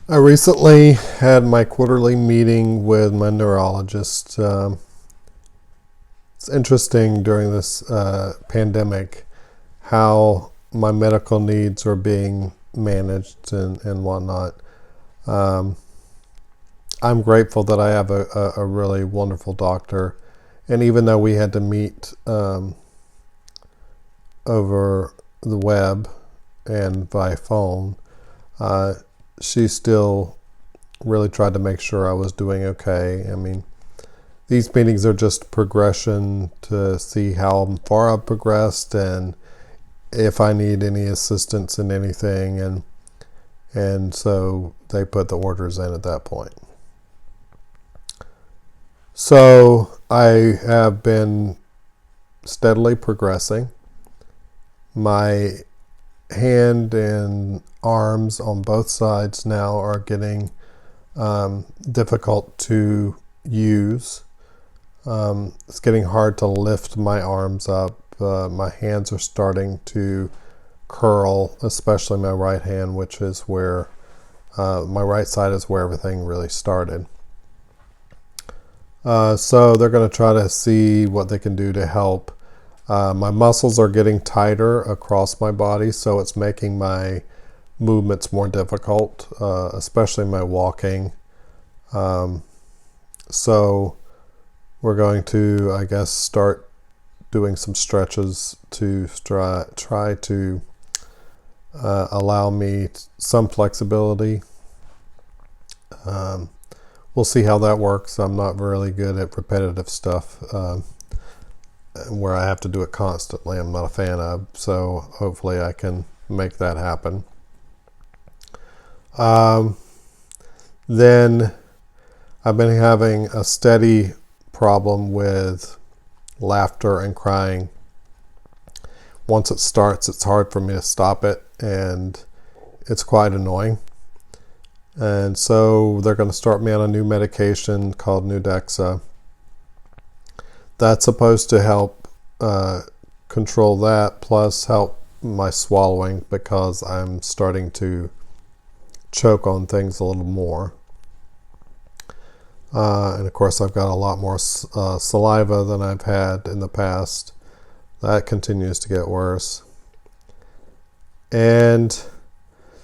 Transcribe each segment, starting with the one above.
I recently had my quarterly meeting with my neurologist. It's interesting during this pandemic how my medical needs are being managed and whatnot. Um, I'm grateful that I have a really wonderful doctor. And even though we had to meet over the web and by phone, uh, she still really tried to make sure I was doing okay. I mean, these meetings are just progression to see how far I've progressed and if I need any assistance in anything, and so they put the orders in at that point. So I have been steadily progressing. My hand and arms on both sides now are getting difficult to use. It's getting hard to lift my arms up. My hands are starting to curl, especially my right hand, which is where my right side is where everything really started. So they're going to try to see what they can do to help. My muscles are getting tighter across my body, so it's making my movements more difficult, especially my walking. So we're going to, I guess, start doing some stretches to try to allow me some flexibility. We'll see how that works. I'm not really good at repetitive stuff where I have to do it constantly. I'm not a fan of, so hopefully I can make that happen. Then I've been having a steady problem with laughter and crying. Once it starts, it's hard for me to stop it, and it's quite annoying. And so they're going to start me on a new medication called Nudexa. That's supposed to help control that, plus help my swallowing because I'm starting to choke on things a little more. And of course, I've got a lot more saliva than I've had in the past. That continues to get worse. And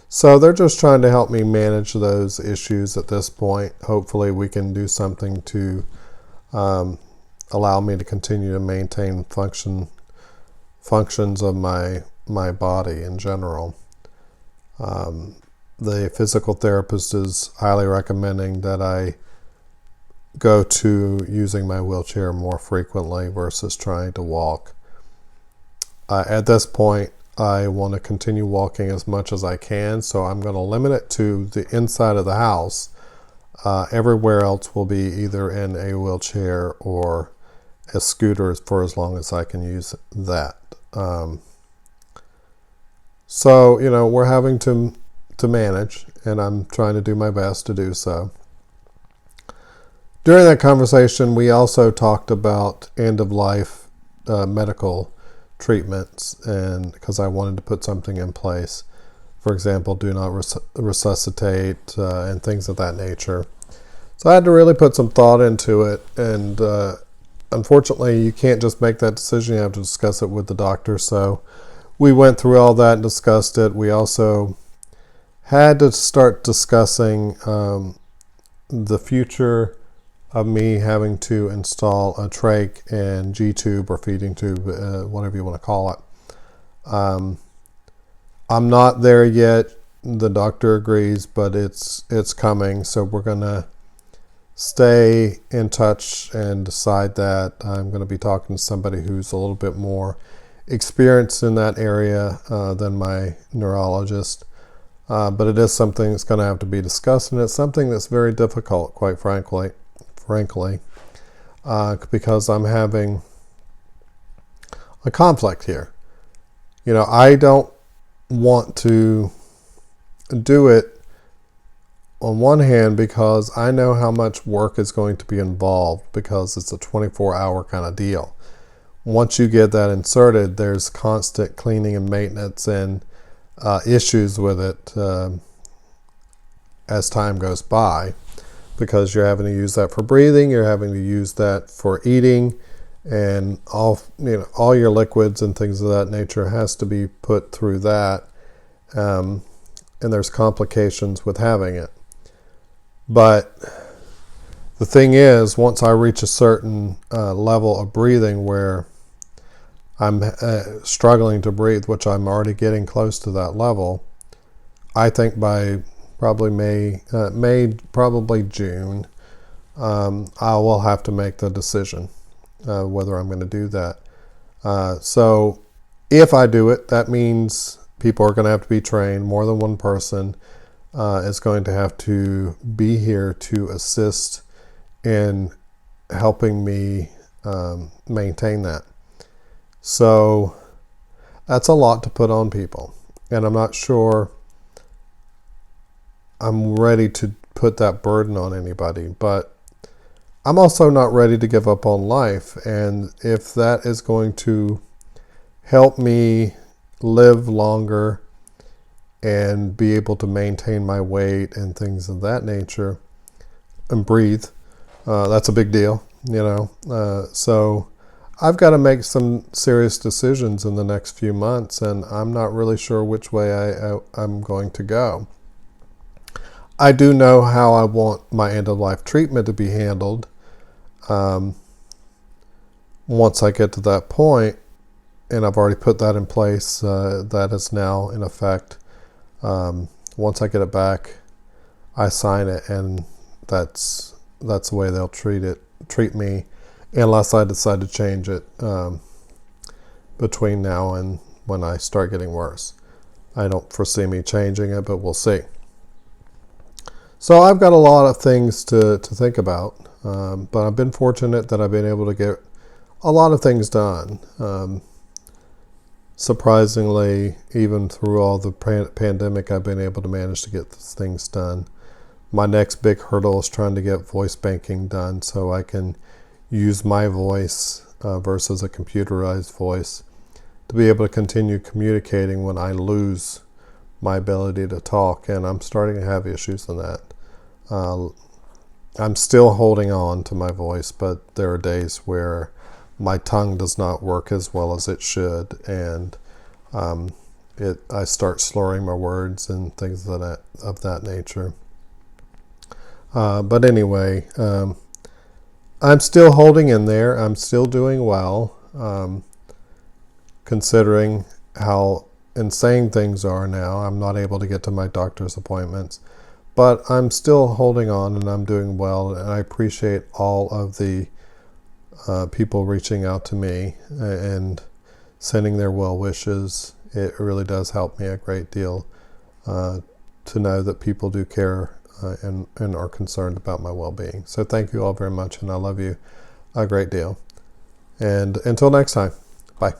so they're just trying to help me manage those issues at this point. Hopefully we can do something to allow me to continue to maintain functions of my body in general. The physical therapist is highly recommending that I go to using my wheelchair more frequently versus trying to walk. At this point, I want to continue walking as much as I can, so I'm going to limit it to the inside of the house. Everywhere else will be either in a wheelchair or a scooter for as long as I can use that. So, we're having to manage, and I'm trying to do my best to do so. During that conversation, we also talked about end-of-life medical treatments, and because I wanted to put something in place. For example, do not resuscitate and things of that nature. So I had to really put some thought into it, and unfortunately, you can't just make that decision. You have to discuss it with the doctor. So we went through all that and discussed it. We also had to start discussing the future of me having to install a trach and G-tube or feeding tube, whatever you want to call it. I'm not there yet. The doctor agrees, but it's coming. So we're going to stay in touch and decide that. I'm going to be talking to somebody who's a little bit more experienced in that area than my neurologist. But it is something that's going to have to be discussed, and it's something that's very difficult, quite frankly, because I'm having a conflict here. I don't want to do it on one hand because I know how much work is going to be involved because it's a 24-hour kind of deal. Once you get that inserted, there's constant cleaning and maintenance and issues with it as time goes by, because you're having to use that for breathing, you're having to use that for eating, and all your liquids and things of that nature has to be put through that, and there's complications with having it. But the thing is, once I reach a certain level of breathing where I'm struggling to breathe, which I'm already getting close to that level, I think by probably May, probably June, I will have to make the decision whether I'm going to do that. So if I do it, that means people are going to have to be trained. More than one person is going to have to be here to assist in helping me maintain that. So that's a lot to put on people, and I'm not sure I'm ready to put that burden on anybody, but I'm also not ready to give up on life. And if that is going to help me live longer and be able to maintain my weight and things of that nature and breathe, that's a big deal, so I've got to make some serious decisions in the next few months, and I'm not really sure which way I'm going to go. I do know how I want my end-of-life treatment to be handled once I get to that point, and I've already put that in place. That is now in effect. Once I get it back, I sign it, and that's the way they'll treat me, unless I decide to change it between now and when I start getting worse. I don't foresee me changing it, but we'll see. So I've got a lot of things to think about, but I've been fortunate that I've been able to get a lot of things done. Surprisingly, even through all the pandemic, I've been able to manage to get things done. My next big hurdle is trying to get voice banking done so I can use my voice versus a computerized voice to be able to continue communicating when I lose my ability to talk, and I'm starting to have issues in that. I'm still holding on to my voice, but there are days where my tongue does not work as well as it should, and I start slurring my words and things of that nature. But anyway, I'm still holding in there. I'm still doing well, considering how insane things are now. I'm not able to get to my doctor's appointments, but I'm still holding on, and I'm doing well, and I appreciate all of the people reaching out to me and sending their well wishes. It really does help me a great deal to know that people do care and are concerned about my well-being. So thank you all very much, and I love you a great deal. And until next time, bye.